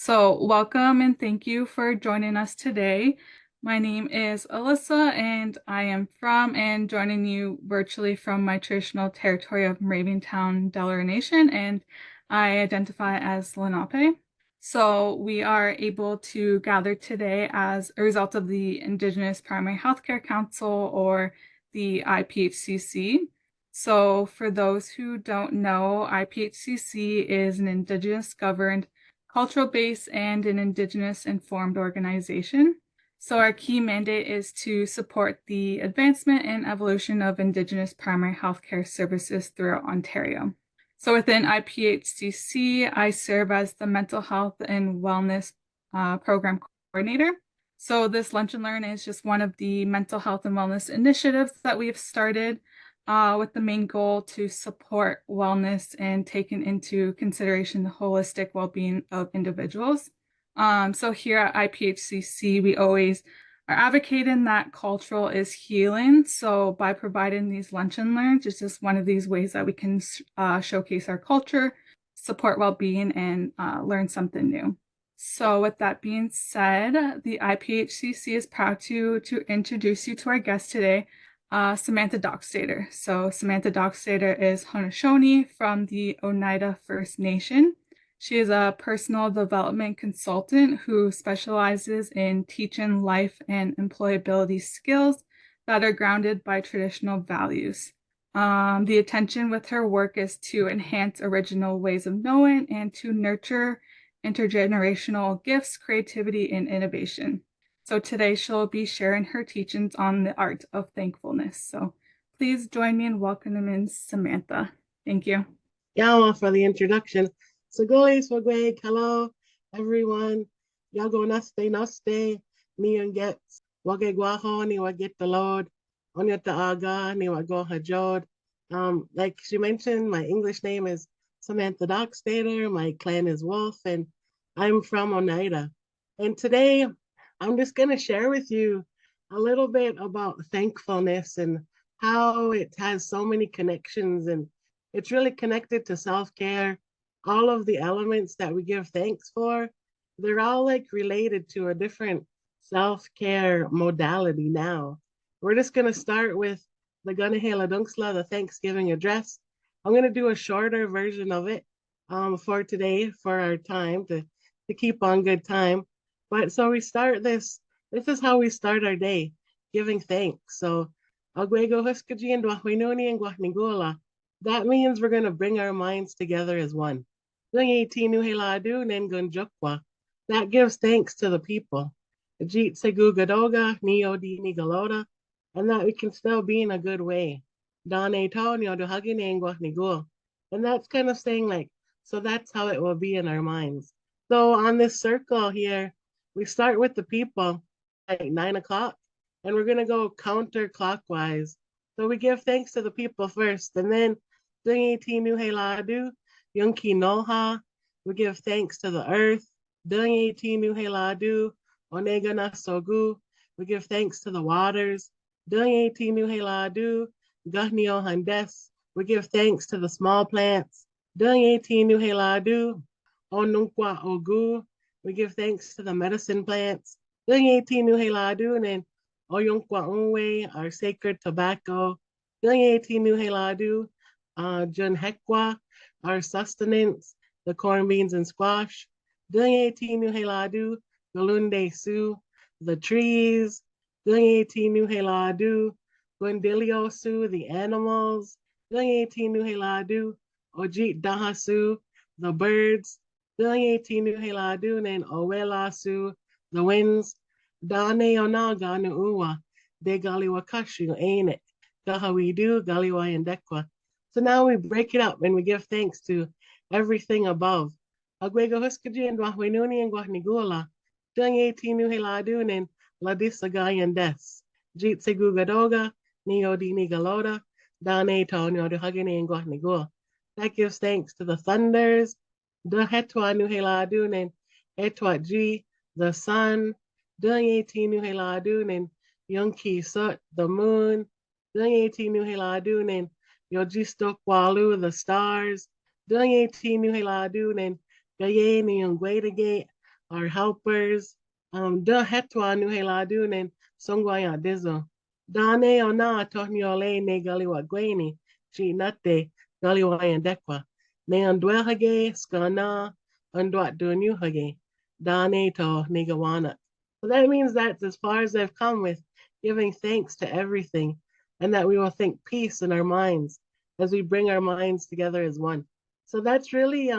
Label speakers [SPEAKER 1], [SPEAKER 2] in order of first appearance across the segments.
[SPEAKER 1] So, welcome and thank you for joining us today. My name is Alyssa, and I am from and joining you virtually from my traditional territory of Moraviantown, Delaware Nation, and I identify as Lenape. So, we are able to gather today as a result of the Indigenous Primary Healthcare Council, or the IPHCC. So, for those who don't know, IPHCC is an Indigenous governed, cultural-based, and an Indigenous-informed organization. So our key mandate is to support the advancement and evolution of Indigenous primary healthcare services throughout Ontario. So within IPHCC, I serve as the Mental Health and Wellness Program Coordinator. So this Lunch and Learn is just one of the mental health and wellness initiatives that we've started with the main goal to support wellness and taking into consideration the holistic well-being of individuals. So here at IPHCC, we always are advocating that cultural is healing. So by providing these lunch and learns, it's just one of these ways that we can showcase our culture, support well-being, and learn something new. So with that being said, the IPHCC is proud to introduce you to our guest today, Samantha Doxtator. So Samantha Doxtator is Haudenosaunee from the Oneida First Nation. She is a personal development consultant who specializes in teaching life and employability skills that are grounded by traditional values. The intention with her work is to enhance original ways of knowing and to nurture intergenerational gifts, creativity, and innovation. So today she'll be sharing her teachings on the art of thankfulness. So please join me in welcoming Samantha. Thank you.
[SPEAKER 2] Yama for the introduction. Sagolis Wagweg, hello everyone. Yago naste, ni and get Wage Guaho, ni Waget the Lord, Onyata Aga, ni Wago Hajod. Like she mentioned, my English name is Samantha Doxtator, my clan is Wolf, and I'm from Oneida. And today I'm just going to share with you a little bit about thankfulness and how it has so many connections, and it's really connected to self-care. All of the elements that we give thanks for, they're all like related to a different self-care modality now. We're just going to start with the Kanuhelatunksla, the Thanksgiving address. I'm going to do a shorter version of it for today, for our time, to keep on good time. But so we start this is how we start our day, giving thanks. So that means we're going to bring our minds together as one. That gives thanks to the people. And that we can still be in a good way. And that's kind of saying like, so that's how it will be in our minds. So on this circle here, we start with the people at 9 o'clock, and we're gonna go counterclockwise. So we give thanks to the people first, and then Yunki Noha, we give thanks to the earth. Onega Nasogu, we give thanks to the waters. Gahni Handes, we give thanks to the small plants. Onunkwa Ogu, we give thanks to the medicine plants. And then Oyunkwa Unwe, our sacred tobacco. Jun Hekwa, our sustenance, the corn, beans, and squash. Galunde Su, the trees. Gwendilio Su, the animals. Ojit Dahasu, the birds. And Owela Su, the winds. Dane Onaga Nuua, De Galiwakashu, ain't it? Gahawidu, Galiwa and Dekwa. So now we break it up and we give thanks to everything above. Agwego Huskaji and Wahwinuni and Guahnigula, Dunye Tinu Hiladunin, Ladisagayan Des, Jeet Segugadoga, Neo Di Nigaloda, Dane Tonyo de Hagani and Guahnigula. That gives thanks to the thunders, the Hetwa Nuhiladunin, Etwa G, the sun, Dunye Tinu Hiladunin, Yunki Sut, the moon, Dunye Tinu Hiladunin, Yojisto Kwalu, the stars, Dunye Tinu Hiladunin, Gayeni and Guedagate, our helpers. Da hetwa nuheladun songwaya dizo. Dane ona tohniole ne galiwa gweni. Chi nate galiwa dekwa. Ne andwehage skana andwat dunyuhage. Dane to negawana. So that means that's as far as I've come with giving thanks to everything, and that we will think peace in our minds as we bring our minds together as one. So that's really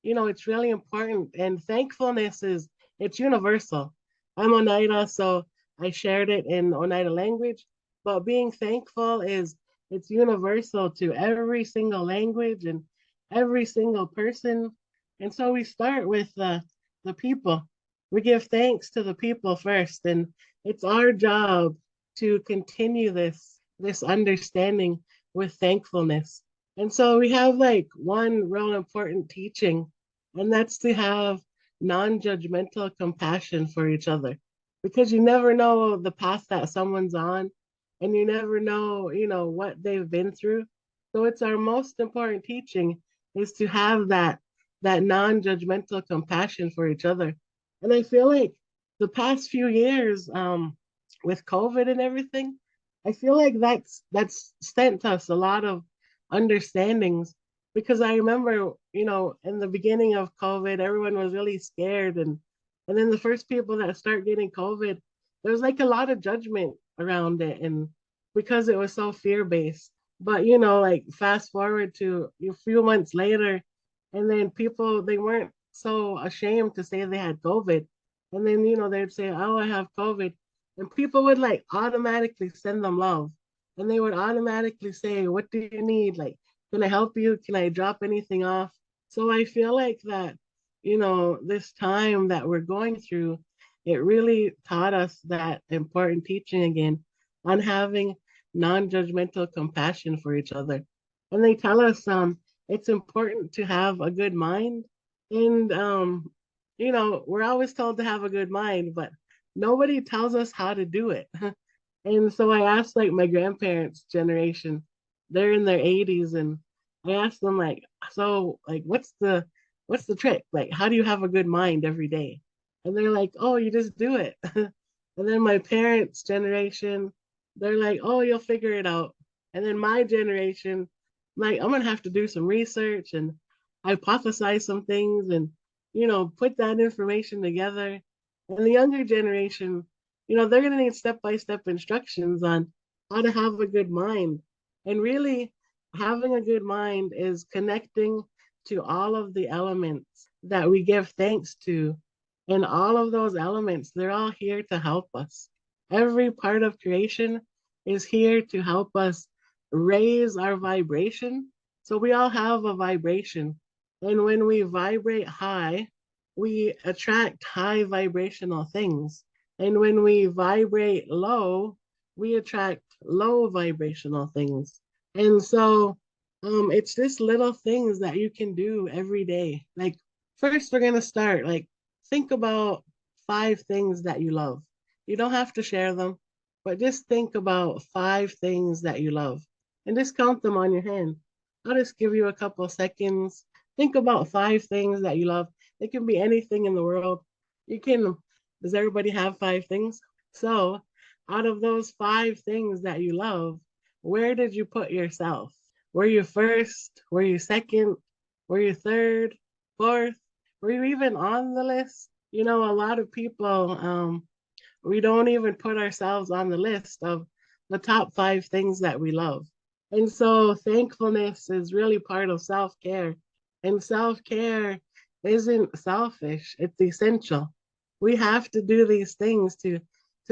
[SPEAKER 2] it's really important. And thankfulness is it's universal. I'm Oneida, so I shared it in Oneida language, but being thankful is it's universal to every single language and every single person. And so we start with the people. We give thanks to the people first, and it's our job to continue this understanding with thankfulness. And so we have like one real important teaching, and that's to have non-judgmental compassion for each other, because you never know the path that someone's on, and you never know, what they've been through. So it's our most important teaching is to have that non-judgmental compassion for each other. And I feel like the past few years, with COVID and everything, I feel like that's sent us a lot of understandings, because I remember, in the beginning of COVID, everyone was really scared, and then the first people that start getting COVID, there was like a lot of judgment around it, and because it was so fear-based. But like fast forward to a few months later, and then people they weren't so ashamed to say they had COVID. And then, they'd say, "Oh, I have COVID." And people would like automatically send them love. And they would automatically say, "What do you need? Like, can I help you? Can I drop anything off?" So I feel like that, this time that we're going through, it really taught us that important teaching again on having non-judgmental compassion for each other. And they tell us it's important to have a good mind. And we're always told to have a good mind, but nobody tells us how to do it. And so I asked like my grandparents' generation, they're in their 80s, and I asked them like, so like what's the trick? Like, how do you have a good mind every day? And they're like, "Oh, you just do it." And then my parents' generation, they're like, "Oh, you'll figure it out." And then my generation, like, I'm gonna have to do some research and hypothesize some things and put that information together. And the younger generation, they're going to need step-by-step instructions on how to have a good mind. And really, having a good mind is connecting to all of the elements that we give thanks to. And all of those elements, they're all here to help us. Every part of creation is here to help us raise our vibration. So we all have a vibration. And when we vibrate high, we attract high vibrational things. And when we vibrate low, we attract low vibrational things. And so it's just little things that you can do every day. Like, first, we're going to start, like, think about 5 things that you love. You don't have to share them, but just think about 5 things that you love and just count them on your hand. I'll just give you a couple seconds. Think about 5 things that you love. It can be anything in the world. You can, does everybody have 5 things? So, out of those 5 things that you love, where did you put yourself? Were you first? Were you second? Were you third? Fourth? Were you even on the list? A lot of people, we don't even put ourselves on the list of the top 5 things that we love. And so thankfulness is really part of self-care. And self-care isn't selfish, it's essential. We have to do these things to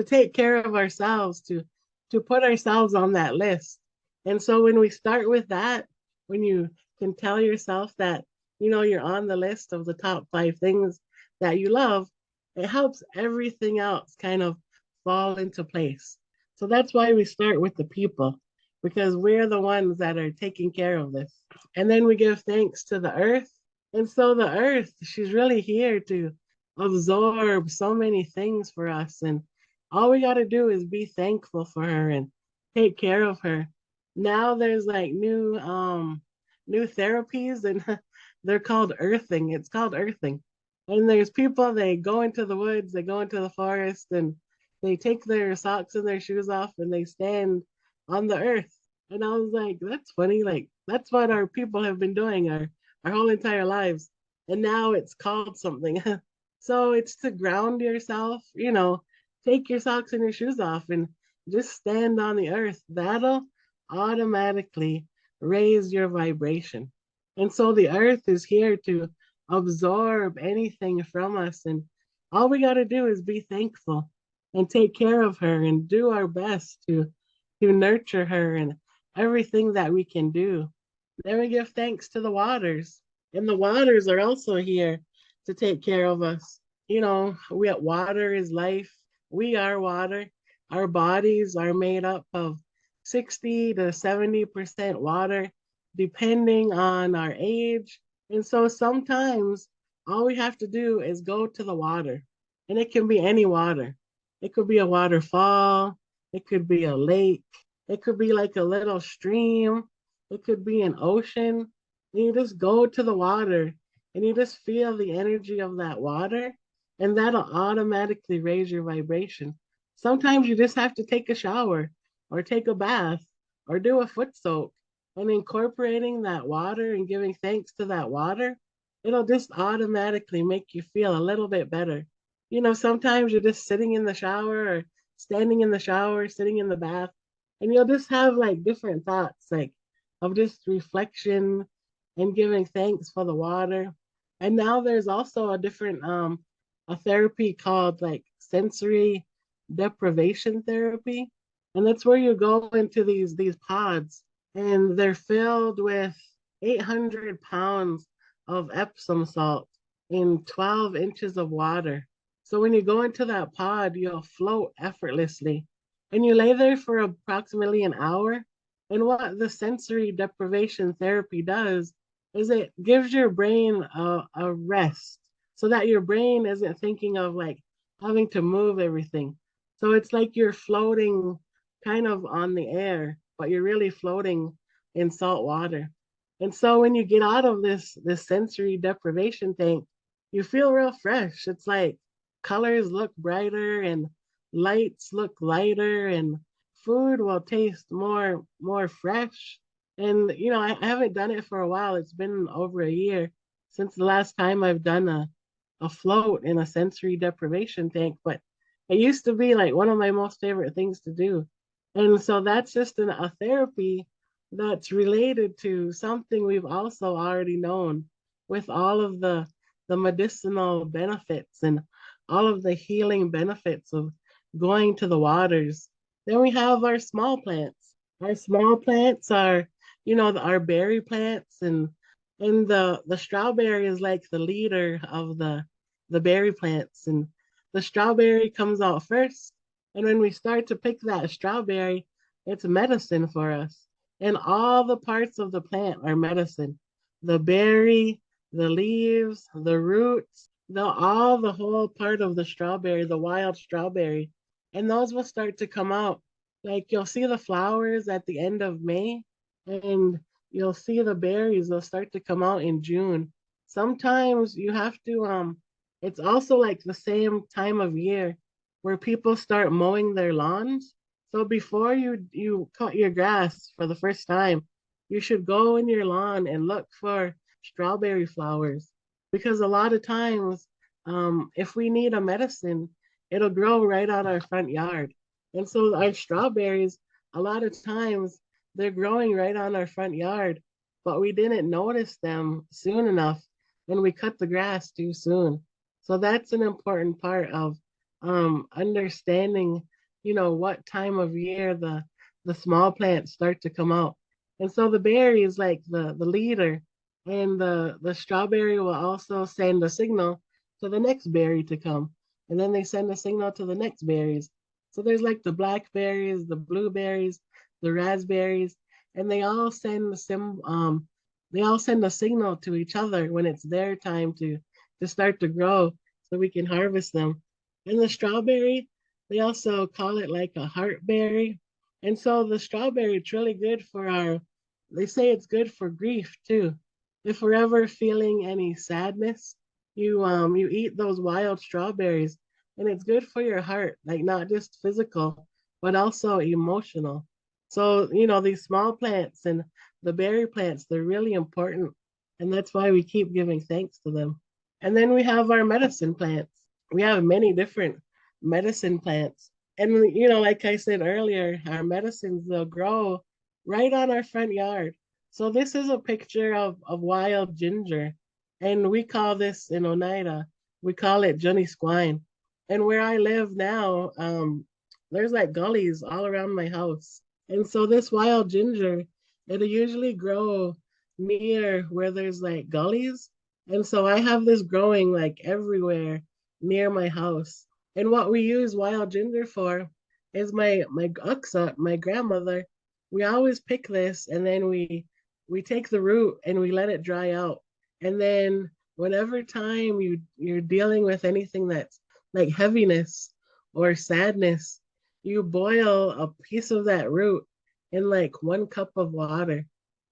[SPEAKER 2] take care of ourselves, to put ourselves on that list. And so when we start with that, when you can tell yourself that, you're on the list of the top 5 things that you love, it helps everything else kind of fall into place. So that's why we start with the people, because we're the ones that are taking care of this. And then we give thanks to the earth. And so the earth, she's really here to absorb so many things for us. And all we got to do is be thankful for her and take care of her. Now there's like new therapies, and they're called earthing. It's called earthing. And there's people, they go into the woods, they go into the forest, and they take their socks and their shoes off and they stand on the earth. And I was like, that's funny. Like, that's what our people have been doing our whole entire lives. And now it's called something. So it's to ground yourself, take your socks and your shoes off and just stand on the earth. That'll automatically raise your vibration. And so the earth is here to absorb anything from us. And all we got to do is be thankful and take care of her and do our best to nurture her and everything that we can do. Then we give thanks to the waters. And the waters are also here to take care of us. Water is life. We are water. Our bodies are made up of 60 to 70% water, depending on our age. And so sometimes all we have to do is go to the water, and it can be any water. It could be a waterfall, it could be a lake, it could be like a little stream, it could be an ocean. And you just go to the water and you just feel the energy of that water, and that'll automatically raise your vibration. Sometimes you just have to take a shower or take a bath or do a foot soak, and incorporating that water and giving thanks to that water, it'll just automatically make you feel a little bit better. Sometimes you're just sitting in the shower or standing in the shower, sitting in the bath, and you'll just have like different thoughts, like of just reflection and giving thanks for the water. And now there's also a different a therapy called like sensory deprivation therapy. And that's where you go into these pods, and they're filled with 800 pounds of Epsom salt in 12 inches of water. So when you go into that pod, you'll float effortlessly. And you lay there for approximately an hour. And what the sensory deprivation therapy does is it gives your brain a rest so that your brain isn't thinking of like having to move everything. So it's like you're floating kind of on the air, but you're really floating in salt water. And so when you get out of this sensory deprivation tank, you feel real fresh. It's like colors look brighter and lights look lighter, and food will taste more fresh. And I haven't done it for a while. It's been over a year since the last time I've done a float in a sensory deprivation tank, but it used to be like one of my most favorite things to do. And so that's just a therapy that's related to something we've also already known, with all of the medicinal benefits and all of the healing benefits of going to the waters. Then we have our small plants. Our small plants are, our berry plants, and the strawberry is like the leader of the berry plants, and the strawberry comes out first. And when we start to pick that strawberry, it's medicine for us. And all the parts of the plant are medicine. The berry, the leaves, the roots, the whole part of the strawberry, the wild strawberry. And those will start to come out. Like you'll see the flowers at the end of May, and you'll see the berries, they'll start to come out in June. Sometimes you have to it's also like the same time of year where people start mowing their lawns. So before you cut your grass for the first time, you should go in your lawn and look for strawberry flowers, because a lot of times, if we need a medicine, it'll grow right on our front yard. And so our strawberries, a lot of times, they're growing right on our front yard, but we didn't notice them soon enough, and we cut the grass too soon. So that's an important part of understanding, what time of year the small plants start to come out. And so the berry is like the leader, and the strawberry will also send a signal to the next berry to come. And then they send a signal to the next berries. So there's like the blackberries, the blueberries, the raspberries, and they all send a signal to each other when it's their time to start to grow, so we can harvest them. And the strawberry, they also call it like a heartberry. And so the strawberry, it's really good for they say it's good for grief too. If we're ever feeling any sadness, you eat those wild strawberries, and it's good for your heart, like not just physical, but also emotional. So, these small plants and the berry plants, they're really important. And that's why we keep giving thanks to them. And then we have our medicine plants. We have many different medicine plants. And, like I said earlier, our medicines, they'll grow right on our front yard. So this is a picture of wild ginger. And we call this in Oneida, we call it Johnny Squine. And where I live now, there's like gullies all around my house. And so this wild ginger, it'll usually grow near where there's like gullies. And so I have this growing like everywhere near my house. And what we use wild ginger for is my uksa, my grandmother. We always pick this and then we take the root and we let it dry out. And then whenever time you're dealing with anything that's like heaviness or sadness, you boil a piece of that root in like 1 cup of water.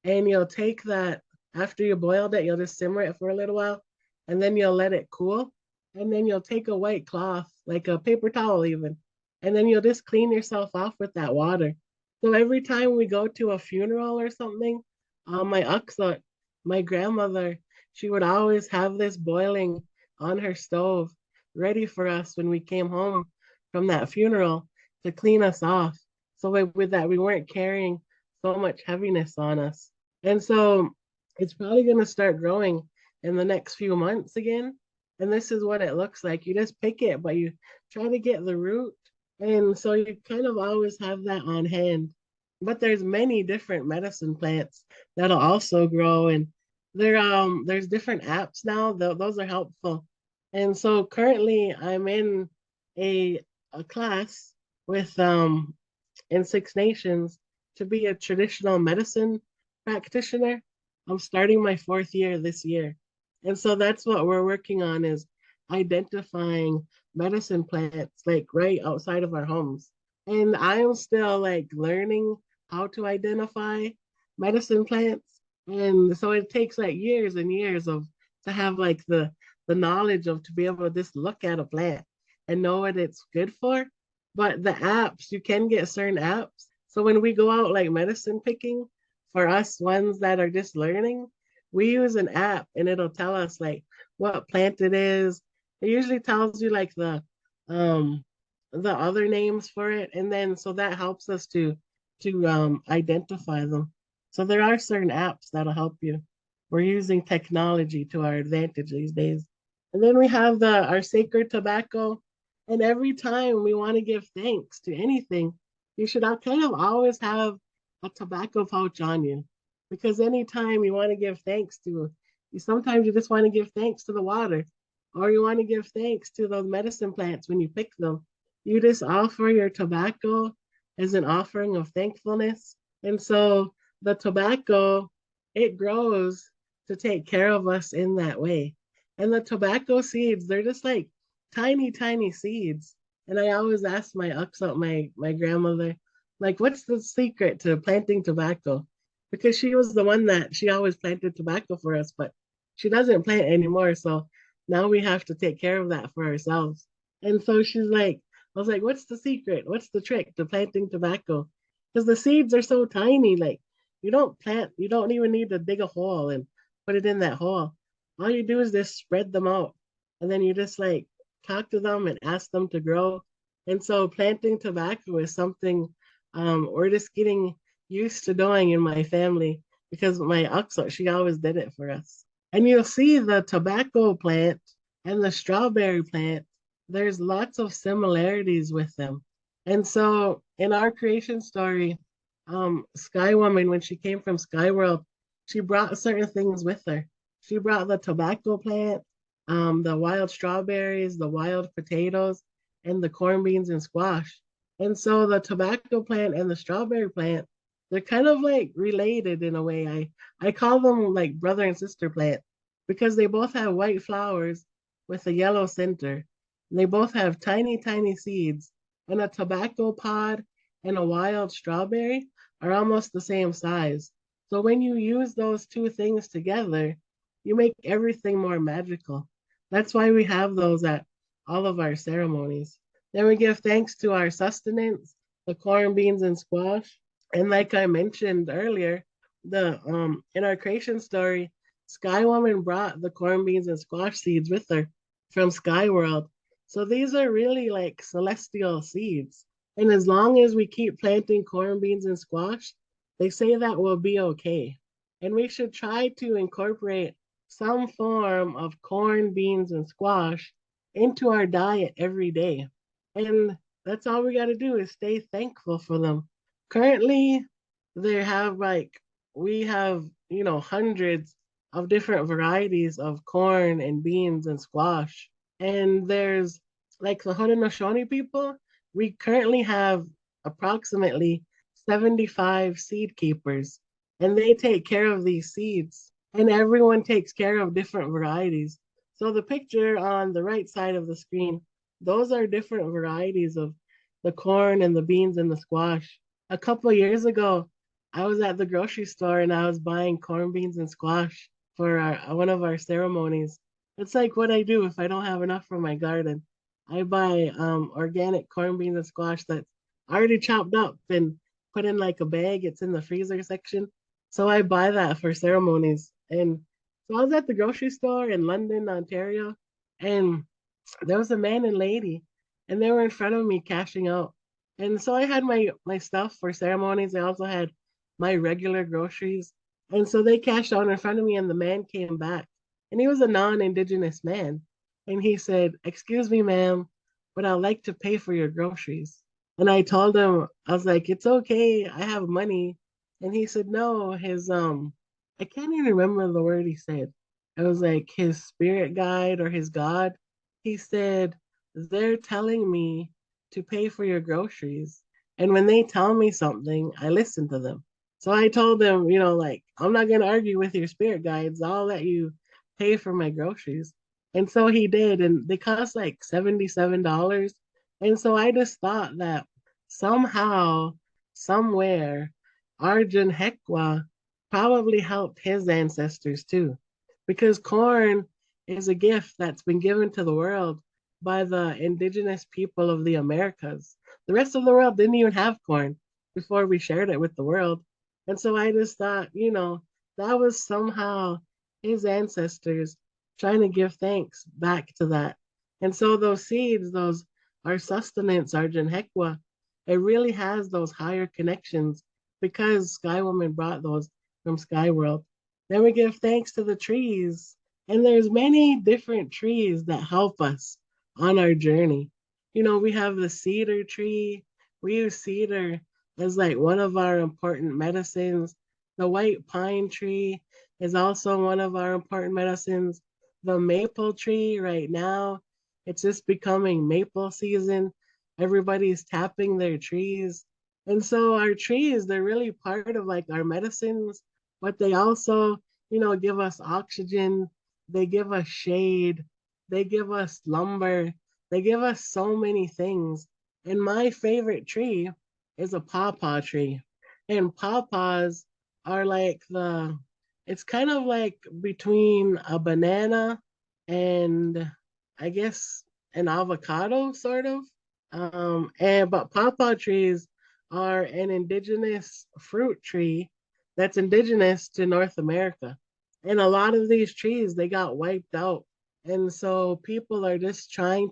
[SPEAKER 2] And you'll take that after you boiled it, you'll just simmer it for a little while and then you'll let it cool. And then you'll take a white cloth, like a paper towel even, and then you'll just clean yourself off with that water. So every time we go to a funeral or something, my uksa, my grandmother, she would always have this boiling on her stove, ready for us when we came home from that funeral to clean us off. So with that, we weren't carrying so much heaviness on us. And so it's probably going to start growing in the next few months again. And this is what it looks like. You just pick it, but you try to get the root. And so you kind of always have that on hand. But there's many different medicine plants that'll also grow. And there's different apps now. Those are helpful. And so currently I'm in a class with in Six Nations to be a traditional medicine practitioner. I'm starting my 4th year this year. And so that's what we're working on is identifying medicine plants like right outside of our homes. And I am still like learning how to identify medicine plants. And so it takes like years and years of to have like the knowledge of to be able to just look at a plant and know what it's good for. But the apps, you can get certain apps. So when we go out like medicine picking, for us ones that are just learning, we use an app and it'll tell us like what plant it is. It usually tells you like the other names for it, and then so that helps us to identify them. So there are certain apps that'll help you. We're using technology to our advantage these days. And then we have the our sacred tobacco. And every time we want to give thanks to anything, you should kind of always have a tobacco pouch on you. Because anytime you want to give thanks to, you sometimes you just want to give thanks to the water, or you want to give thanks to those medicine plants when you pick them. You just offer your tobacco as an offering of thankfulness. And so the tobacco, it grows to take care of us in that way. And the tobacco seeds, they're just like tiny, tiny seeds. And I always ask my uksa, my grandmother, like, what's the secret to planting tobacco? Because she was the one that she always planted tobacco for us, but she doesn't plant anymore. So now we have to take care of that for ourselves. And so she's like, I was like, what's the secret? What's the trick to planting tobacco? Because the seeds are so tiny, like you don't even need to dig a hole and put it in that hole. All you do is just spread them out. And then you just like talk to them and ask them to grow. And so planting tobacco is something we're just getting used to doing in my family because my uksa, she always did it for us. And you'll see the tobacco plant and the strawberry plant, there's lots of similarities with them. And so in our creation story, Sky Woman, when she came from Sky World, she brought certain things with her. She brought the tobacco plant, the wild strawberries, the wild potatoes, and the corn beans and squash. And so the tobacco plant and the strawberry plant, they're kind of like related in a way. I call them like brother and sister plant because they both have white flowers with a yellow center. They both have tiny, tiny seeds, and a tobacco pod and a wild strawberry are almost the same size. So when you use those two things together, you make everything more magical. That's why we have those at all of our ceremonies. Then we give thanks to our sustenance, the corn, beans, and squash. And like I mentioned earlier, the in our creation story, Sky Woman brought the corn, beans, and squash seeds with her from Sky World. So these are really like celestial seeds. And as long as we keep planting corn, beans, and squash, they say that we'll be okay. And we should try to incorporate some form of corn, beans, and squash into our diet every day. And that's all we got to do is stay thankful for them. Currently, they have we have, hundreds of different varieties of corn and beans and squash. And there's like the Haudenosaunee people, we currently have approximately 75 seed keepers, and they take care of these seeds. And everyone takes care of different varieties. So the picture on the right side of the screen, those are different varieties of the corn and the beans and the squash. A couple of years ago, I was at the grocery store and I was buying corn, beans, and squash for one of our ceremonies. It's like what I do if I don't have enough from my garden. I buy organic corn, beans, and squash that's already chopped up and put in like a bag. It's in the freezer section. So I buy that for ceremonies. And so I was at the grocery store in London, Ontario, and there was a man and lady, and they were in front of me cashing out. And so I had my stuff for ceremonies. I also had my regular groceries. And so they cashed out in front of me, and the man came back. And he was a non-Indigenous man. And he said, "Excuse me, ma'am, but I'd like to pay for your groceries." And I told him, I was like, "It's okay, I have money." And he said, "No, I can't even remember the word he said. It was like his spirit guide or his God. He said, "They're telling me to pay for your groceries. And when they tell me something, I listen to them." So I told them, like, "I'm not going to argue with your spirit guides. I'll let you pay for my groceries." And so he did. And they cost like $77. And so I just thought that somehow, somewhere, Arjun Hekwa probably helped his ancestors too, because corn is a gift that's been given to the world by the indigenous people of the Americas. The rest of the world didn't even have corn before we shared it with the world. And so I just thought, that was somehow his ancestors trying to give thanks back to that. And so those seeds, those our sustenance, our Janhekwa, it really has those higher connections because Sky Woman brought those from Sky World. Then we give thanks to the trees. And there's many different trees that help us on our journey. We have the cedar tree. We use cedar as like one of our important medicines. The white pine tree is also one of our important medicines. The maple tree right now, it's just becoming maple season. Everybody's tapping their trees. And so our trees, they're really part of like our medicines, but they also, give us oxygen. They give us shade. They give us lumber. They give us so many things. And my favorite tree is a pawpaw tree. And pawpaws are like it's kind of like between a banana and I guess an avocado, sort of. But pawpaw trees are an indigenous fruit tree that's indigenous to North America. And a lot of these trees, they got wiped out. And so people are just trying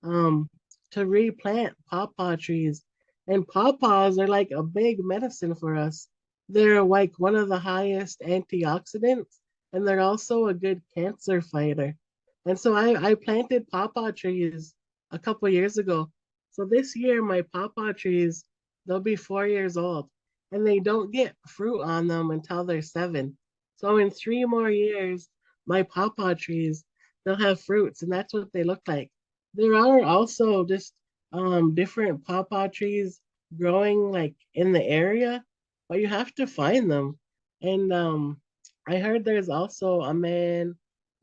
[SPEAKER 2] um to replant pawpaw trees. And pawpaws are like a big medicine for us. They're like one of the highest antioxidants, and they're also a good cancer fighter. And so I planted pawpaw trees a couple years ago. So this year, my pawpaw trees, they'll be 4 years old, and they don't get fruit on them until they're 7. So in 3 more years, my pawpaw trees, they'll have fruits, and that's what they look like. There are also just different pawpaw trees growing like in the area, but you have to find them. And I heard there's also a man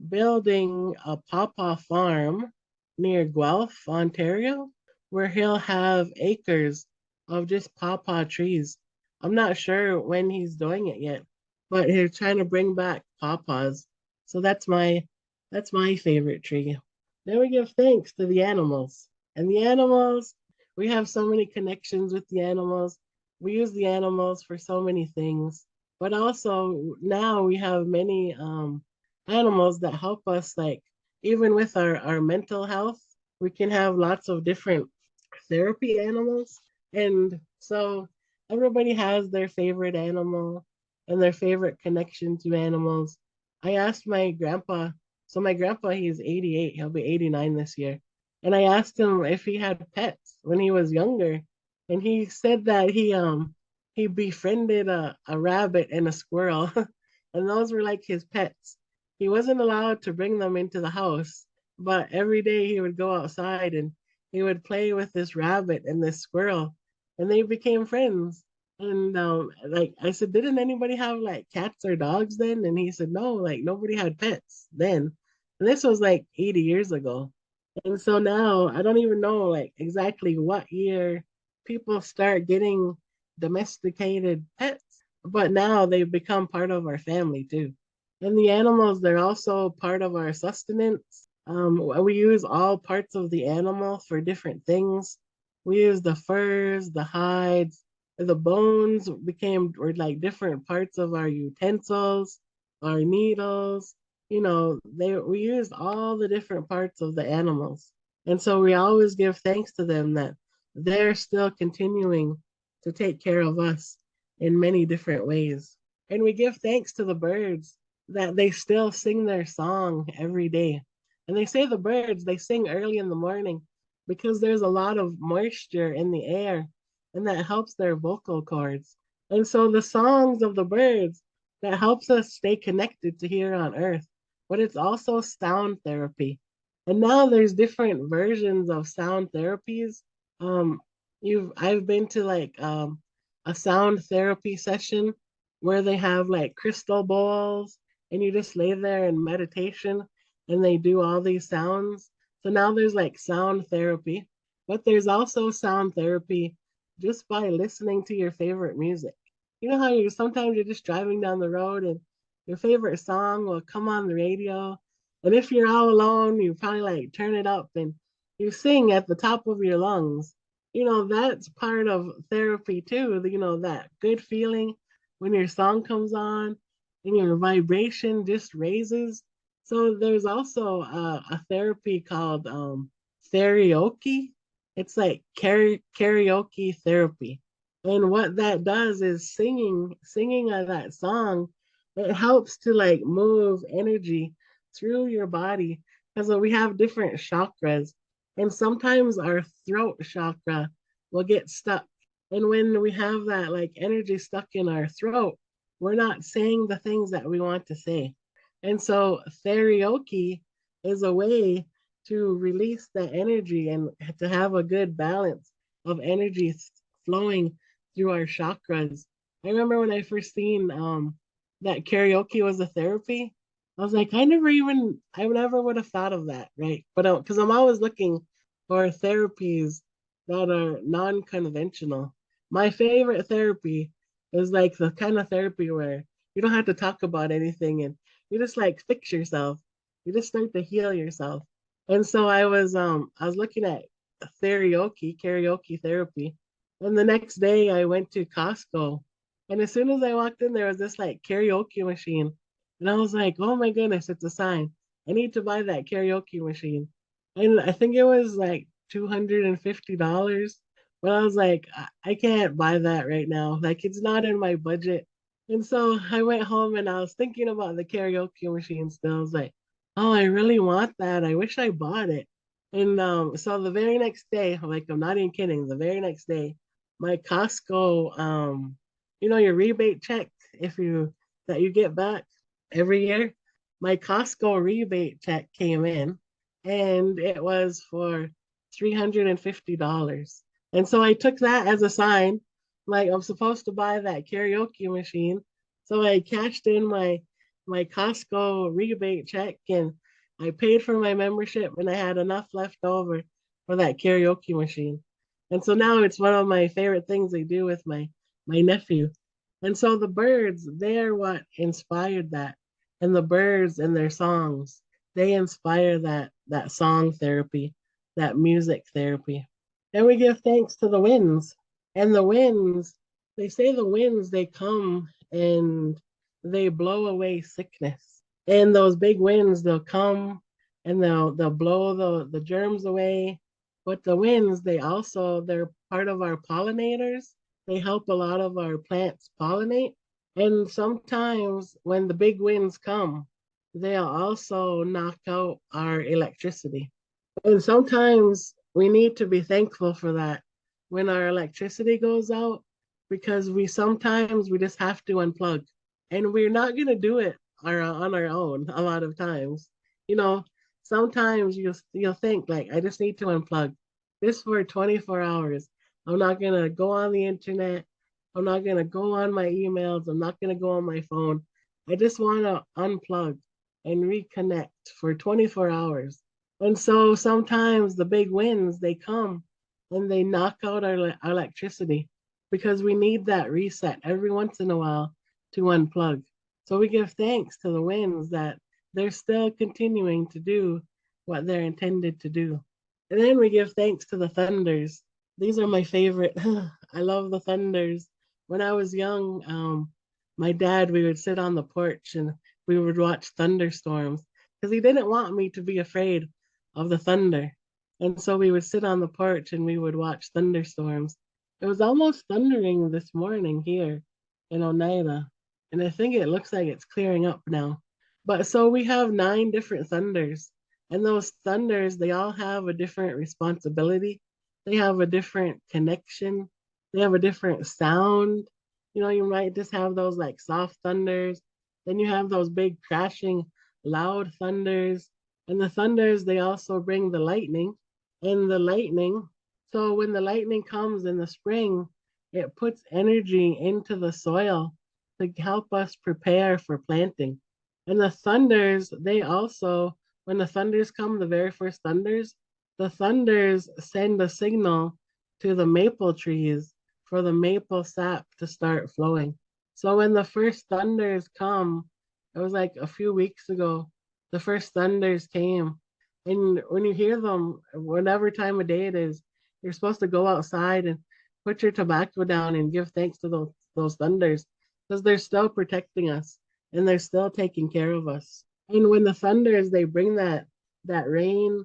[SPEAKER 2] building a pawpaw farm near Guelph, Ontario, where he'll have acres of just pawpaw trees. I'm not sure when he's doing it yet, but he's trying to bring back pawpaws. So That's my favorite tree. Then we give thanks to the animals. And the animals, we have so many connections with the animals. We use the animals for so many things. But also now we have many animals that help us, like even with our mental health, we can have lots of different therapy animals. And so everybody has their favorite animal and their favorite connection to animals. I asked my grandpa, so my grandpa, he's 88, he'll be 89 this year. And I asked him if he had pets when he was younger. And he said that he befriended a rabbit and a squirrel. And those were like his pets. He wasn't allowed to bring them into the house, but every day he would go outside and he would play with this rabbit and this squirrel, and they became friends. And like I said, didn't anybody have like cats or dogs then? And he said, no, like nobody had pets then. And this was like 80 years ago. And so now I don't even know like exactly what year people start getting domesticated pets, but now they've become part of our family too. And the animals, they're also part of our sustenance. We use all parts of the animal for different things. We use the furs, the hides, the bones were like different parts of our utensils, our needles. We used all the different parts of the animals. And so we always give thanks to them that they're still continuing to take care of us in many different ways. And we give thanks to the birds that they still sing their song every day. And they say the birds, they sing early in the morning because there's a lot of moisture in the air and that helps their vocal cords. And so the songs of the birds that helps us stay connected to here on earth, but it's also sound therapy. And now there's different versions of sound therapies. Um, I've been to like a sound therapy session where they have like crystal bowls and you just lay there in meditation and they do all these sounds. So now there's like sound therapy, but there's also sound therapy just by listening to your favorite music. You know how you sometimes you're just driving down the road and your favorite song will come on the radio. And if you're all alone, you probably like turn it up and you sing at the top of your lungs. That's part of therapy too. That good feeling when your song comes on and your vibration just raises. So there's also a therapy called karaoke. It's like karaoke therapy. And what that does is singing of that song, it helps to like move energy through your body because we have different chakras. And sometimes our throat chakra will get stuck. And when we have that like energy stuck in our throat, we're not saying the things that we want to say. And so karaoke is a way to release that energy and to have a good balance of energy flowing through our chakras. I remember when I first seen that karaoke was a therapy. I was like, I never would have thought of that, right? But because I'm always looking for therapies that are non-conventional. My favorite therapy is like the kind of therapy where you don't have to talk about anything and you just like fix yourself. You just start to heal yourself. And so I was looking at karaoke therapy. And the next day I went to Costco. And as soon as I walked in, there was this like karaoke machine. And I was like, oh my goodness, it's a sign. I need to buy that karaoke machine. And I think it was like $250. But I was like, I can't buy that right now. Like it's not in my budget. And so I went home and I was thinking about the karaoke machine still. I was like, oh, I really want that. I wish I bought it. And so the very next day, like I'm not even kidding, the very next day, my Costco, your rebate check if you that you get back every year, my Costco rebate check came in and it was for $350. And so I took that as a sign, like I'm supposed to buy that karaoke machine. So I cashed in my Costco rebate check and I paid for my membership and I had enough left over for that karaoke machine. And so now it's one of my favorite things I do with my nephew. And so the birds, they're what inspired that. And the birds and their songs. they inspire that song therapy, that music therapy. And we give thanks to the winds. And the winds, they say the winds, they come and they blow away sickness. And those big winds, they'll come and they'll blow the germs away. But the winds, they're part of our pollinators. They help a lot of our plants pollinate. And sometimes when the big winds come, they'll also knock out our electricity. And sometimes we need to be thankful for that when our electricity goes out, because we just have to unplug. And we're not going to do it on our own a lot of times. You know, sometimes you'll think like, I just need to unplug this for 24 hours. I'm not going to go on the internet. I'm not going to go on my emails. I'm not going to go on my phone. I just want to unplug and reconnect for 24 hours. And so sometimes the big winds, they come and they knock out our electricity because we need that reset every once in a while to unplug. So we give thanks to the winds that they're still continuing to do what they're intended to do. And then we give thanks to the thunders. These are my favorite. I love the thunders. When I was young, my dad, we would sit on the porch and we would watch thunderstorms because he didn't want me to be afraid of the thunder. And so we would sit on the porch and we would watch thunderstorms. It was almost thundering this morning here in Oneida. And I think it looks like it's clearing up now. But so we have 9 different thunders. And those thunders, they all have a different responsibility. They have a different connection. They have a different sound. You know, you might just have those like soft thunders. Then you have those big crashing, loud thunders. And the thunders, they also bring the lightning. And the lightning, so when the lightning comes in the spring, it puts energy into the soil to help us prepare for planting. And the thunders, they also, when the thunders come, the very first thunders, the thunders send a signal to the maple trees for the maple sap to start flowing. So when the first thunders come, it was like a few weeks ago, the first thunders came. And when you hear them, whatever time of day it is, you're supposed to go outside and put your tobacco down and give thanks to those thunders because they're still protecting us and they're still taking care of us. And when the thunders, they bring that rain.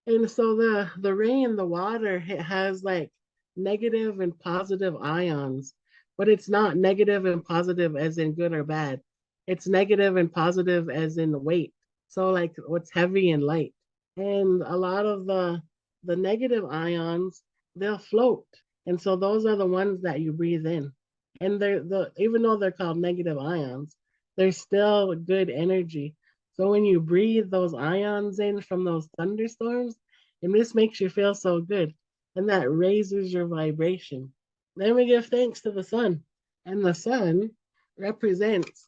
[SPEAKER 2] And so the rain, the water, it has like negative and positive ions, but it's not negative and positive as in good or bad. It's negative and positive as in weight. So like what's heavy and light. And a lot of the negative ions, they'll float. And so those are the ones that you breathe in. And even though they're called negative ions, they're still good energy. So when you breathe those ions in from those thunderstorms, and this makes you feel so good, and that raises your vibration. Then we give thanks to the sun, and the sun represents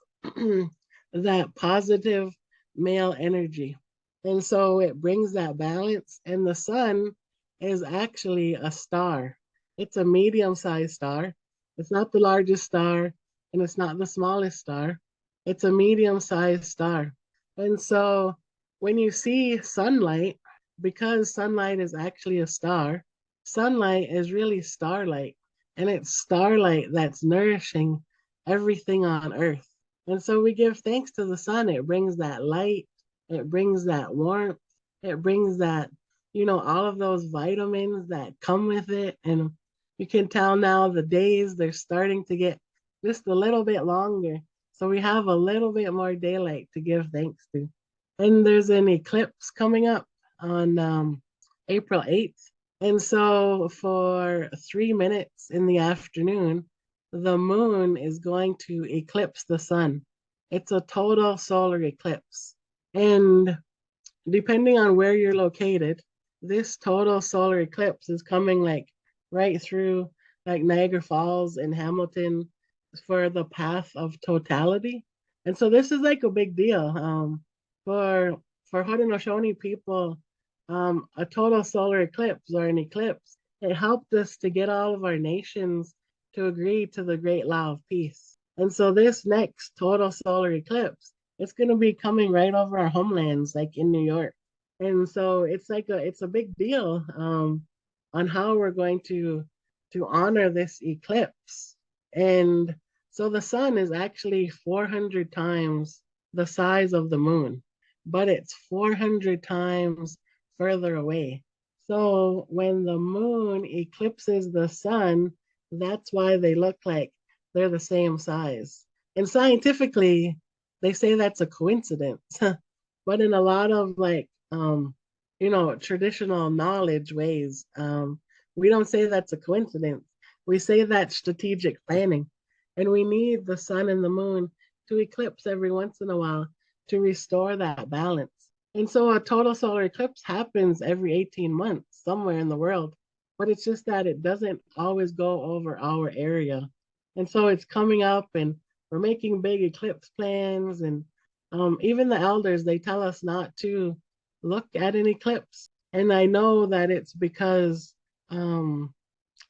[SPEAKER 2] that positive male energy. And so it brings that balance, and the sun is actually a star. It's a medium-sized star. It's not the largest star, and it's not the smallest star. It's a medium-sized star. And so when you see sunlight, because sunlight is actually a star, sunlight is really starlight. And it's starlight that's nourishing everything on earth. And so we give thanks to the sun. It brings that light, it brings that warmth, it brings that, all of those vitamins that come with it. And you can tell now the days, they're starting to get just a little bit longer. So we have a little bit more daylight to give thanks to. And there's an eclipse coming up on April 8th. And so for 3 minutes in the afternoon, the moon is going to eclipse the sun. It's a total solar eclipse. And depending on where you're located, this total solar eclipse is coming like right through like Niagara Falls and Hamilton for the path of totality. And so this is like a big deal. For Haudenosaunee people, a total solar eclipse or an eclipse, it helped us to get all of our nations to agree to the Great Law of Peace. And so this next total solar eclipse it's going to be coming right over our homelands, like in New York. And so it's a big deal on how we're going to honor this eclipse. And so the sun is actually 400 times the size of the moon, but it's 400 times further away. So when the moon eclipses the sun, that's why they look like they're the same size. And scientifically, they say that's a coincidence. But in a lot of traditional knowledge ways, we don't say that's a coincidence. We say that's strategic planning. And we need the sun and the moon to eclipse every once in a while to restore that balance. And so a total solar eclipse happens every 18 months somewhere in the world, but it's just that it doesn't always go over our area. And so it's coming up and we're making big eclipse plans. And even the elders, they tell us not to look at an eclipse. And I know that it's because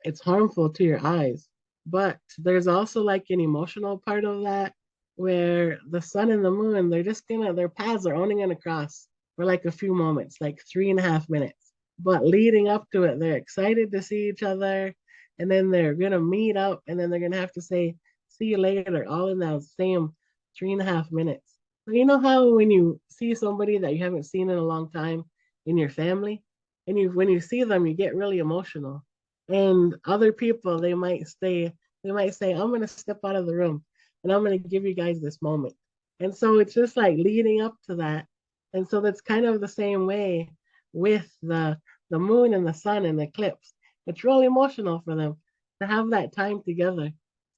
[SPEAKER 2] it's harmful to your eyes. But there's also like an emotional part of that where the sun and the moon, their paths are only gonna cross for like a few moments, like 3.5 minutes. But leading up to it, they're excited to see each other, and then they're gonna meet up, and then they're gonna have to say, see you later, all in that same 3.5 minutes. So you know how when you see somebody that you haven't seen in a long time in your family, and when you see them, you get really emotional. And other people, they might say, I'm gonna step out of the room and I'm gonna give you guys this moment. And so it's just like leading up to that. And so that's kind of the same way with the moon and the sun and the eclipse. It's really emotional for them to have that time together.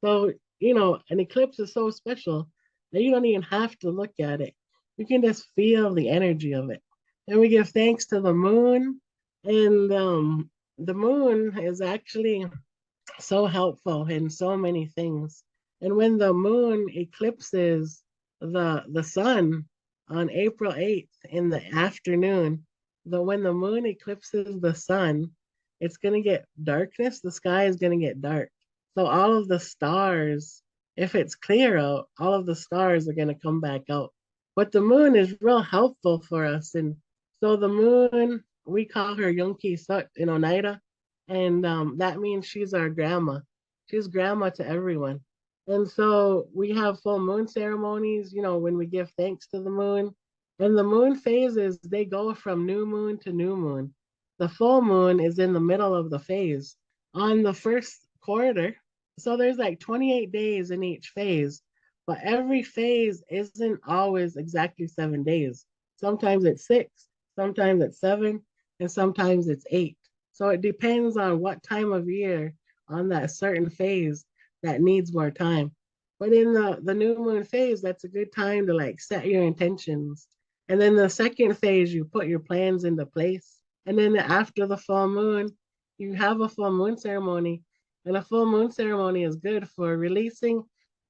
[SPEAKER 2] So, an eclipse is so special that you don't even have to look at it. You can just feel the energy of it. And we give thanks to the moon. And the moon is actually so helpful in so many things. And when the moon eclipses the sun on April 8th in the afternoon, when the moon eclipses the sun, it's going to get darkness. The sky is going to get dark. So all of the stars, if it's clear out, all of the stars are going to come back out. But the moon is real helpful for us. And so the moon, we call her Yunki Sut in Oneida, and that means she's our grandma. She's grandma to everyone. And so we have full moon ceremonies, when we give thanks to the moon. And the moon phases, they go from new moon to new moon. The full moon is in the middle of the phase. On the first quarter, so there's like 28 days in each phase, but every phase isn't always exactly 7 days. Sometimes it's 6, sometimes it's 7, and sometimes it's 8. So it depends on what time of year on that certain phase that needs more time. But in the new moon phase, that's a good time to like set your intentions. And then the second phase, you put your plans into place. And then after the full moon, you have a full moon ceremony. And a full moon ceremony is good for releasing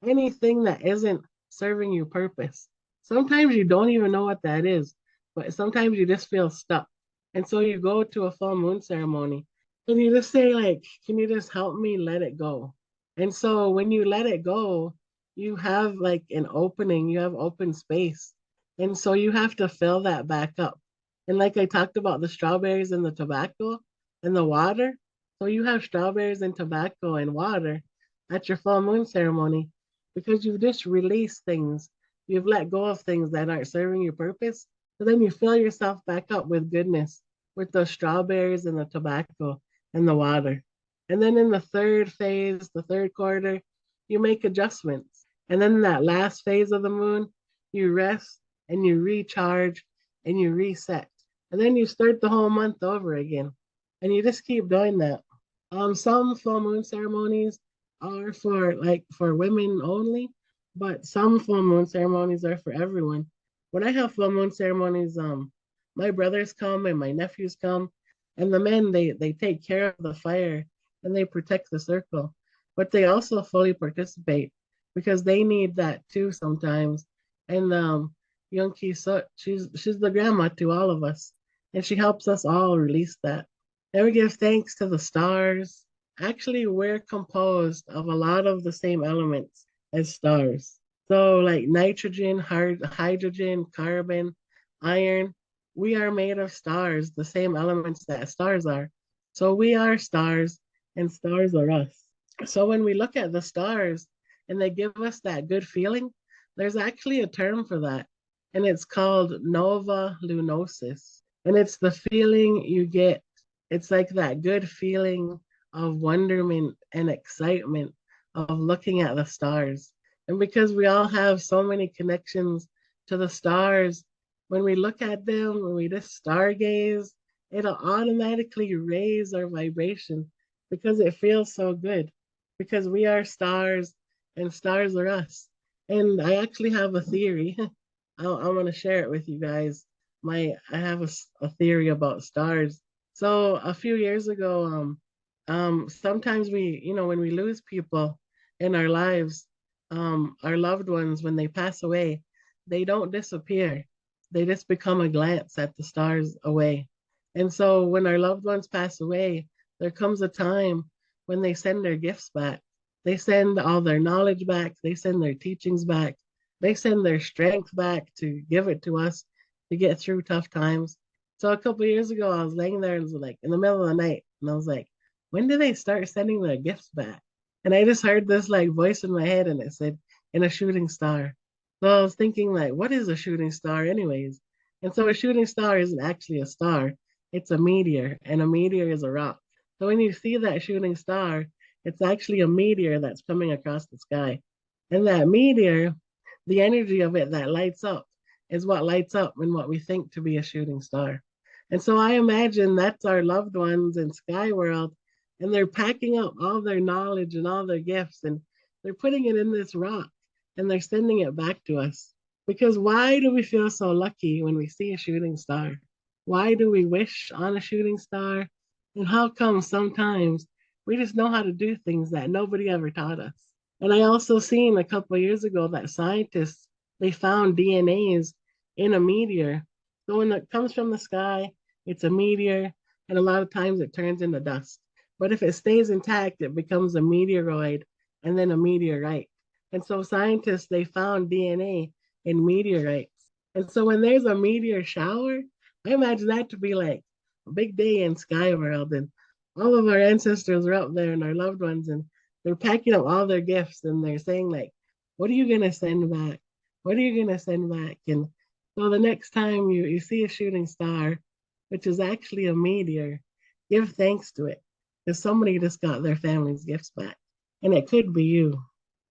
[SPEAKER 2] anything that isn't serving you purpose. Sometimes you don't even know what that is, but sometimes you just feel stuck. And so you go to a full moon ceremony and you just say, like, can you just help me let it go? And so when you let it go, you have like an opening, you have open space. And so you have to fill that back up. And like I talked about the strawberries and the tobacco and the water. So you have strawberries and tobacco and water at your full moon ceremony because you've just released things. You've let go of things that aren't serving your purpose. So then you fill yourself back up with goodness, with the strawberries and the tobacco and the water. And then in the third phase, the third quarter, you make adjustments. And then in that last phase of the moon, you rest and you recharge and you reset. And then you start the whole month over again. And you just keep doing that. Some full moon ceremonies are for women only, but some full moon ceremonies are for everyone. When I have full moon ceremonies, my brothers come and my nephews come, and the men they take care of the fire and they protect the circle, but they also fully participate because they need that too sometimes. And Young Ki Sut, she's the grandma to all of us, and she helps us all release that. And we give thanks to the stars. Actually, we're composed of a lot of the same elements as stars. So like nitrogen, hydrogen, carbon, iron, we are made of stars, the same elements that stars are. So we are stars and stars are us. So when we look at the stars and they give us that good feeling, there's actually a term for that. And it's called nova lunosis. And it's the feeling you get. It's like that good feeling of wonderment and excitement of looking at the stars. And because we all have so many connections to the stars, when we look at them, when we just stargaze, it'll automatically raise our vibration because it feels so good. Because we are stars and stars are us. And I actually have a theory. I'm going to share it with you guys. I have a theory about stars. So a few years ago, sometimes when we lose people in our lives, our loved ones, when they pass away, they don't disappear. They just become a glance at the stars away. And so when our loved ones pass away, there comes a time when they send their gifts back. They send all their knowledge back. They send their teachings back. They send their strength back to give it to us to get through tough times. So a couple of years ago, I was laying there and was like in the middle of the night, and I was like, when do they start sending their gifts back? And I just heard this like voice in my head, and it said, in a shooting star. So I was thinking, like, what is a shooting star, anyways? And so a shooting star isn't actually a star, it's a meteor, and a meteor is a rock. So when you see that shooting star, it's actually a meteor that's coming across the sky. And that meteor, the energy of it that lights up, is what lights up in what we think to be a shooting star. And so I imagine that's our loved ones in Sky World, and they're packing up all their knowledge and all their gifts, and they're putting it in this rock, and they're sending it back to us. Because why do we feel so lucky when we see a shooting star? Why do we wish on a shooting star? And how come sometimes we just know how to do things that nobody ever taught us? And I also seen a couple of years ago that scientists, they found DNAs in a meteor. So when it comes from the sky, it's a meteor, and a lot of times it turns into dust. But if it stays intact, it becomes a meteoroid and then a meteorite. And so scientists, they found DNA in meteorites. And so when there's a meteor shower, I imagine that to be like a big day in Sky World, and all of our ancestors are up there and our loved ones, and they're packing up all their gifts, and they're saying like, what are you going to send back? What are you going to send back? And so the next time you see a shooting star, which is actually a meteor, give thanks to it, because somebody just got their family's gifts back, and it could be you.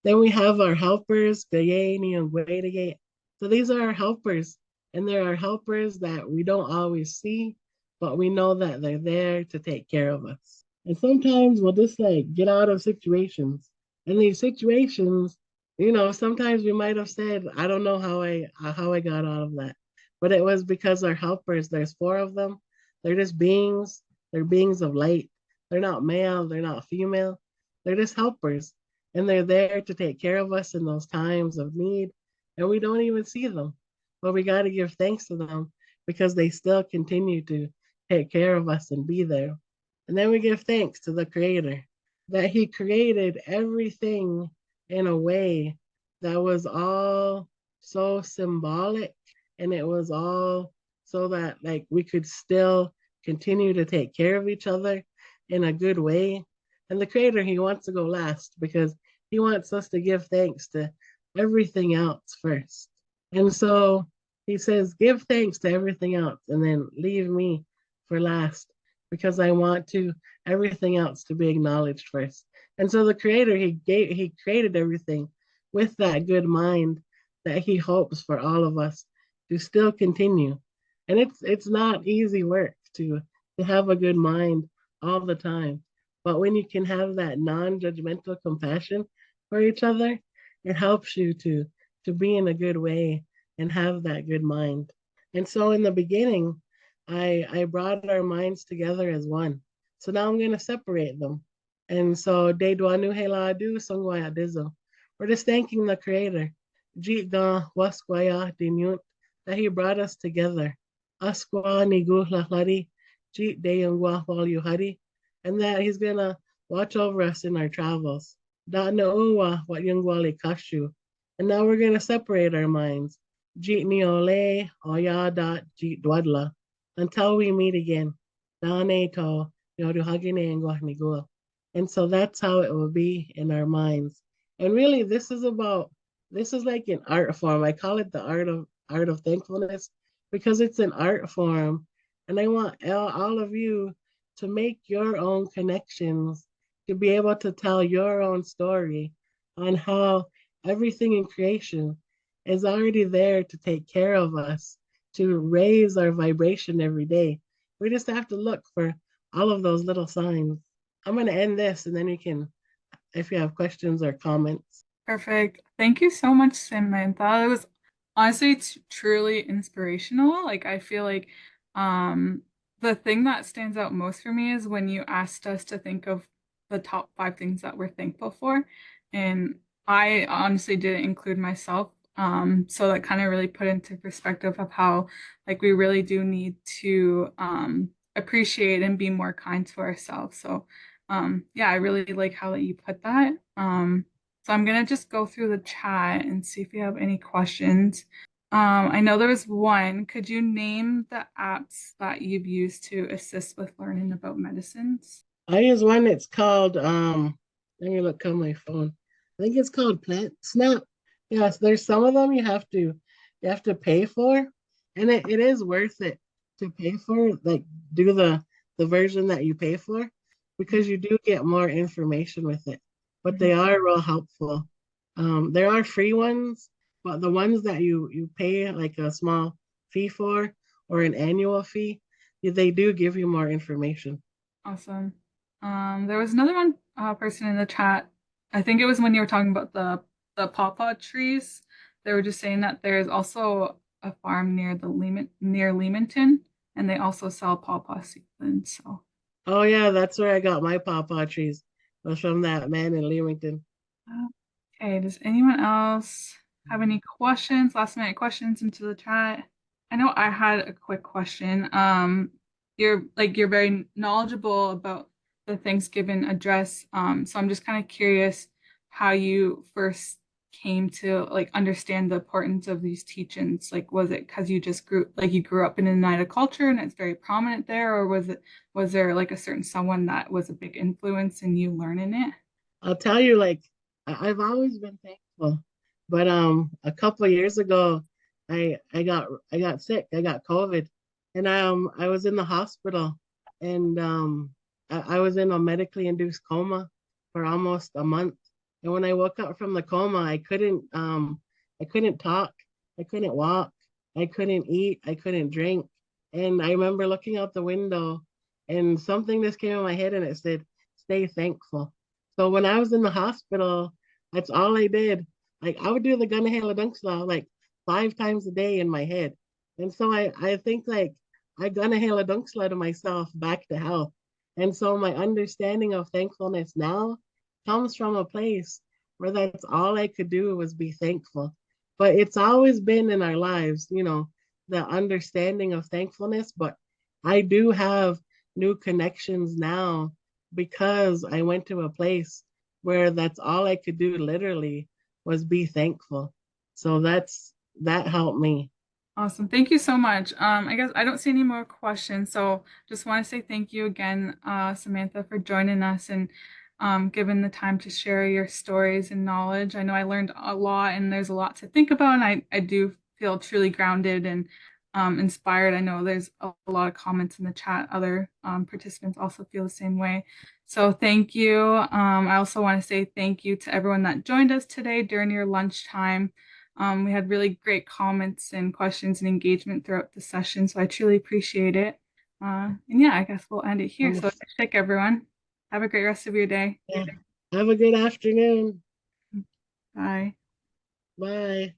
[SPEAKER 2] Then we have our helpers, Gayeni and Guedagate. So these are our helpers, and there are helpers that we don't always see, but we know that they're there to take care of us. And sometimes we'll just like get out of situations. And these situations, sometimes we might have said, I don't know how I got out of that. But it was because our helpers, there's four of them. They're just beings, they're beings of light. They're not male, they're not female. They're just helpers. And they're there to take care of us in those times of need. And we don't even see them. But we got to give thanks to them because they still continue to take care of us and be there. And then we give thanks to the Creator that He created everything in a way that was all so symbolic, and it was all so that like we could still continue to take care of each other in a good way. And the Creator, He wants to go last because He wants us to give thanks to everything else first. And so He says, give thanks to everything else and then leave me for last because I want everything else to be acknowledged first. And so the Creator, He created everything with that good mind that He hopes for all of us to still continue. And it's not easy work to have a good mind all the time. But when you can have that non-judgmental compassion for each other, it helps you to be in a good way and have that good mind. And so in the beginning, I brought our minds together as one. So now I'm going to separate them. And so de Kanuhelatunksla songwaya dizo. We're just thanking the Creator. Jit ga waskwaya dinyut that He brought us together. Askwa nigu lahlari jit de yungwa wal yuhari, and that He's gonna watch over us in our travels. Da na uwa what yungwali kashu And now we're going to separate our minds. Jeet ni ole, oya dot jeet dwadla. Until we meet again. Dane to, yoru hagine and guahnigua. And so that's how it will be in our minds. And really, this is like an art form. I call it the art of thankfulness because it's an art form. And I want all of you to make your own connections, to be able to tell your own story on how everything in creation is already there to take care of us, to raise our vibration every day. We just have to look for all of those little signs. I'm going to end this and then you can, if you have questions or comments.
[SPEAKER 1] Perfect. Thank you so much, Samantha. It was honestly truly inspirational. Like I feel like um the thing that stands out most for me is when you asked us to think of the top 5 things that we're thankful for. And I honestly didn't include myself. So that kind of really put into perspective of how like we really do need to appreciate and be more kind to ourselves. So yeah, I really like how that you put that. So I'm gonna just go through the chat and see if you have any questions. I know there was one. Could you name the apps that you've used to assist with learning about medicines?
[SPEAKER 2] I use one that's called let me look on my phone. I think it's called Plant Snap. Yes, there's some of them you have to pay for, and it is worth it to pay for, like do the version that you pay for because you do get more information with it. But
[SPEAKER 1] Mhm.
[SPEAKER 2] they are real helpful. There are free ones, but the ones that you pay like a small fee for or an annual fee, they do give you more information.
[SPEAKER 1] Awesome. There was another one person in the chat. I think it was when you were talking about the pawpaw trees. They were just saying that there's also a farm near near Leamington, and they also sell pawpaw seedlings. So.
[SPEAKER 2] Oh yeah, that's where I got my pawpaw trees. Was from that man in Leamington.
[SPEAKER 1] Okay, does anyone else have any questions, last minute questions into the chat? I know I had a quick question. You're very knowledgeable about the Thanksgiving address. So I'm just kind of curious how you first came to like understand the importance of these teachings. Like, was it because you grew up in an Oneida culture and it's very prominent there, or was there like a certain someone that was a big influence in you learning it?
[SPEAKER 2] I'll tell you, like I've always been thankful, but a couple of years ago, I got sick. I got COVID, and I was in the hospital, and I was in a medically induced coma for almost a month. And when I woke up from the coma, I couldn't talk, I couldn't walk, I couldn't eat, I couldn't drink, and I remember looking out the window, and something just came in my head, and it said, "Stay thankful." So when I was in the hospital, that's all I did. Like I would do the Kanuhelatunksla like 5 times a day in my head. And so I think like I Kanuhelatunksla to myself back to health. And so my understanding of thankfulness now comes from a place where that's all I could do was be thankful. But it's always been in our lives, the understanding of thankfulness. But I do have new connections now because I went to a place where that's all I could do literally was be thankful. So that helped me.
[SPEAKER 1] Awesome. Thank you so much. I guess I don't see any more questions, so just want to say thank you again, Samantha, for joining us and giving the time to share your stories and knowledge. I know I learned a lot and there's a lot to think about, and I do feel truly grounded and inspired. I know there's a lot of comments in the chat. Other participants also feel the same way. So thank you. I also want to say thank you to everyone that joined us today during your lunchtime. We had really great comments and questions and engagement throughout the session, so I truly appreciate it. And yeah, I guess we'll end it here. So,
[SPEAKER 2] Wonderful.
[SPEAKER 1] take everyone. Have a great rest of your day.
[SPEAKER 2] Yeah. Have a good afternoon.
[SPEAKER 1] Bye.
[SPEAKER 2] Bye.